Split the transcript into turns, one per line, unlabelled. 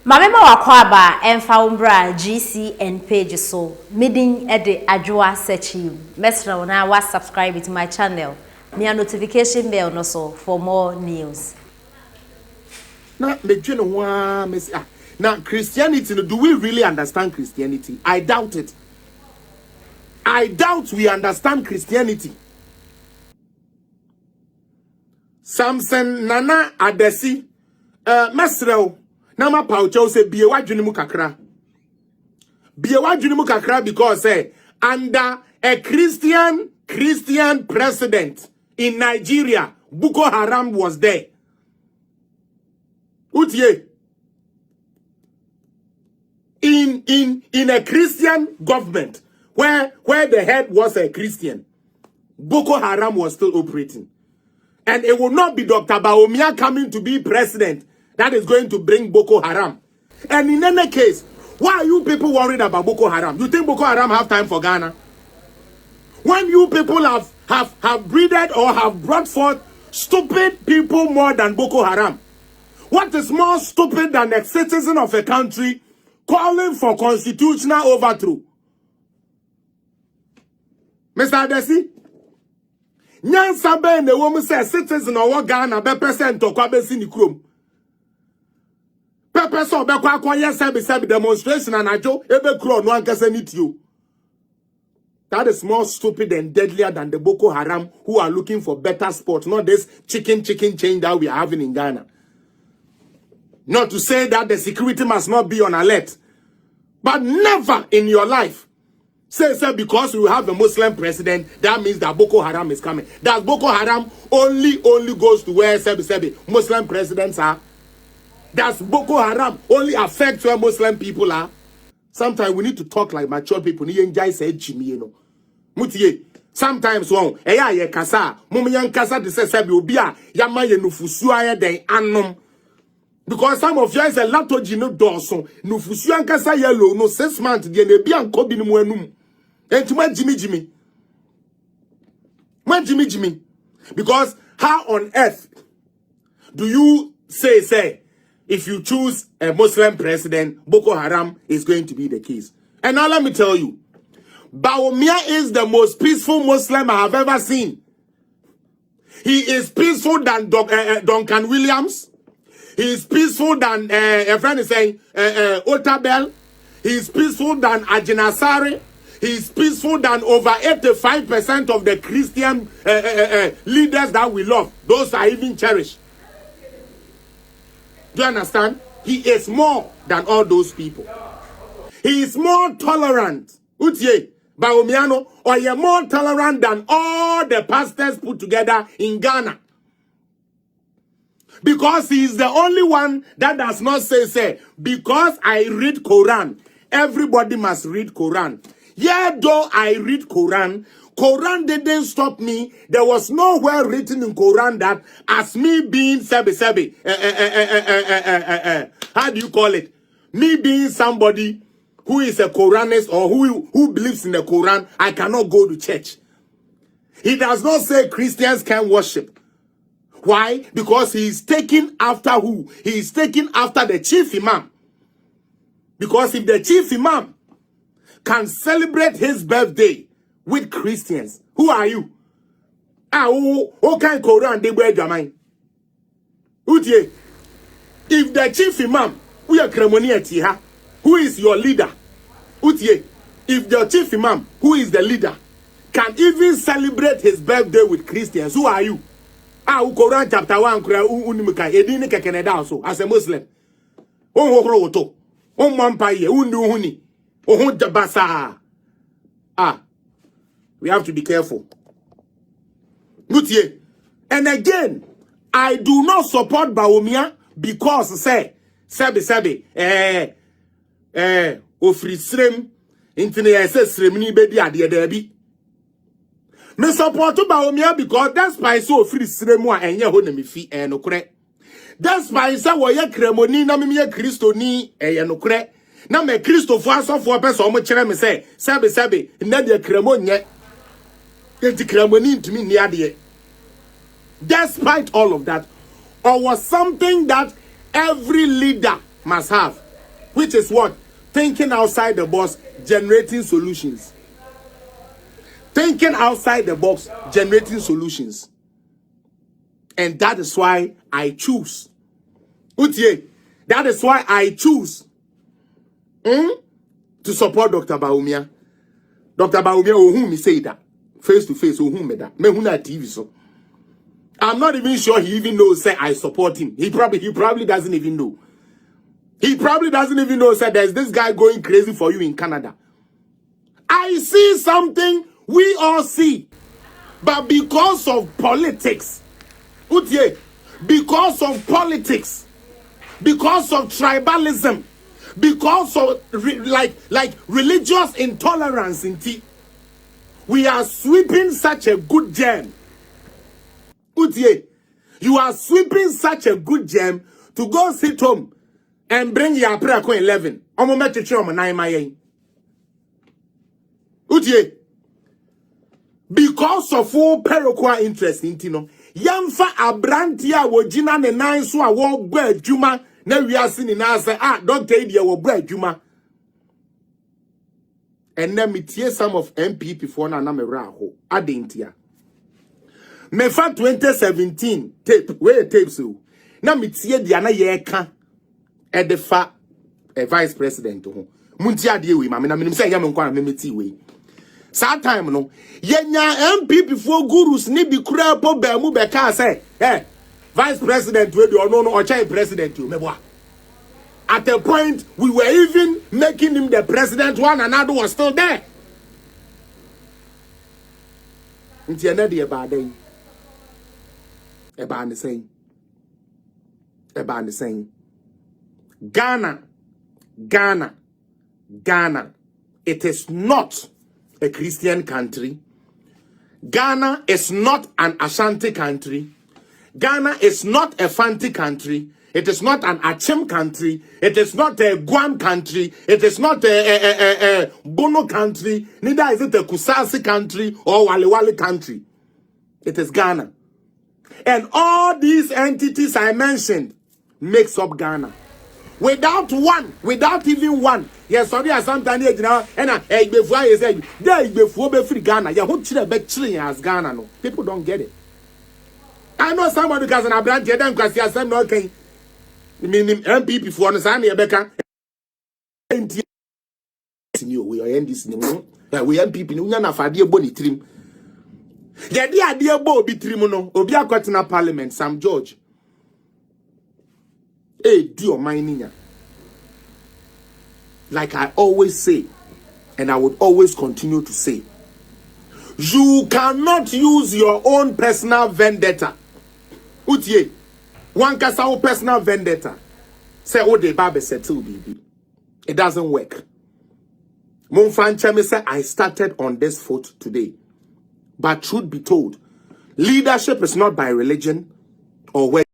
Mamema wakwaba emfa umbra GC and page so midin ede adwoa search you. Mesra na wa subscribe to my channel. Me a notification bell no so for more news.
Now Christianity, do we really understand Christianity? I doubt it. I doubt we understand Christianity. Samson Nana Adesi Mesrel Nama Paucho say Biewa Junimu Kakra. Biewa Junimu Kakra because under a Christian president in Nigeria, Boko Haram was there. Utiye. In a Christian government where the head was a Christian, Boko Haram was still operating. And it will not be Dr. Bawumia coming to be president that is going to bring Boko Haram. And in any case, why are you people worried about Boko Haram? You think Boko Haram have time for Ghana? When you people have breeded or have brought forth stupid people more than Boko Haram, what is more stupid than a citizen of a country calling for constitutional overthrow? Mr. Adesi? Nyan sabe ne woman say citizen or Ghana be percent to kwa besi ni krom. Pepe so be kwa yes be demonstration and ajo ebe kro no ankasa nit you. That is more stupid and deadlier than the Boko Haram who are looking for better sport, not this chicken change that we are having in Ghana. Not to say that the security must not be on alert, but never in your life say because we have a Muslim president, that means that Boko Haram is coming. Does Boko Haram only goes to where Muslim presidents are? Does Boko Haram only affect where Muslim people are? Sometimes we need to talk like mature people. Sometimes ye kasa, kasa de se obia yama ye nufusu aye den anom. Because some of you is a lot of gino dorson, nufusu ankasa yellow no 6 months de ne bia nko bi mu anum. Enti Jimmy. Because how on earth do you say if you choose a Muslim president, Boko Haram is going to be the case? And now let me tell you, Bawumia is the most peaceful Muslim I have ever seen. He is peaceful than Duncan Williams. He is peaceful than a friend is saying Otabel. He is peaceful than Ajinasari. He is peaceful than over 85% of the Christian leaders that we love. Those are even cherished. Do you understand? He is more than all those people. He is more tolerant. Utiye, Bawumiano, or you're more tolerant than all the pastors put together in Ghana. Because he is the only one that does not say, because I read Quran, everybody must read Quran. Yeah, though I read Quran didn't stop me. There was nowhere written in Quran that as me being how do you call it? Me being somebody who is a Quranist or who believes in the Quran, I cannot go to church. He does not say Christians can worship. Why? Because he is taking after who? He is taking after the chief imam. Because if the chief imam can celebrate his birthday with Christians, who are you? Who can Quran they wear your mind? If the chief imam, we are Kremoniati, who is your leader? If the chief imam, who is the leader, can even celebrate his birthday with Christians, who are you? Quran chapter 1 unimika edini kekene da so as a Muslim. Horo mampaye undu huni. Jabasa. We have to be careful. And again, I do not support Bawumia because Sebi ofri srem intine srem ni bedi ade debi. Me support Bawumia because that's why so free sremu a enye ho na me fi enokre. That's why say wo ye kremoni na me ye Kristo ni enokre. Na me Kristo fo asofo person mo kire me say sebe na de kremo nye. Enti kremoni ntumi ni ade. Despite all of that, or was something that every leader must have. which is what? Thinking outside the box, generating solutions. Thinking outside the box, generating solutions. And that is why I choose. Utie, that is why I choose to support Dr. Bawumia. Dr. Bawumia, whom me say that face to face, whom me that me who na TV so. I'm not even sure he even knows say I support him. He probably doesn't even know. He probably doesn't even know say there's this guy going crazy for you in Canada. I see something we all see, but because of politics, Utie, because of politics, because of tribalism, because of like religious intolerance in tea, we are sweeping such a good gem. Utie, you are sweeping such a good gem to go sit home and bring your prayer ko 11. Omo mechichi omo 9 mayen. Utie, because of all perokwa interest in tino, yamfa abrantia wojina ne nine so a wo gba adwuma na wiase ni na say doctor e wo gba adwuma. And then me tie some of MPP for na me ra ho adentia. Me fa 2017 tape where tape so na me tie dia na ye ka e de fa vice president ho munti ade we ma me na me say yam nkwa na me ti we sa time no yenya MPP for gurus ni bi kura po ba mu be ka say vice president we do no o chai president you meboa. At a point we were even making him the president, one another was still there. Nti ena de eba den eba the same Ghana, it is not a Christian country. Ghana is not an Ashanti country. Ghana is not a Fanti country. It is not an Achim country. It is not a Guam country. It is not a Bono country. Neither is it a Kusasi country or Waliwali country. It is Ghana. And all these entities I mentioned makes up Ghana. Without even one. Yes, sorry, sometimes now and before I say there before be free Ghana. Ya who chile be chilling as Ghana no. People don't get it. I know somebody because an branch then because you are okay. MPP for understand Rebecca. We are in this. We MPP. We are not for the boni trim. The idea bo be trim no. Obi akwati Parliament. Sam George. Hey, do your mining. Like I always say, and I would always continue to say, you cannot use your own personal vendetta. Utie. One kasa personal vendetta. Say oh the babe settle baby. It doesn't work. Monfranche me say I started on this foot today. But truth be told, leadership is not by religion or where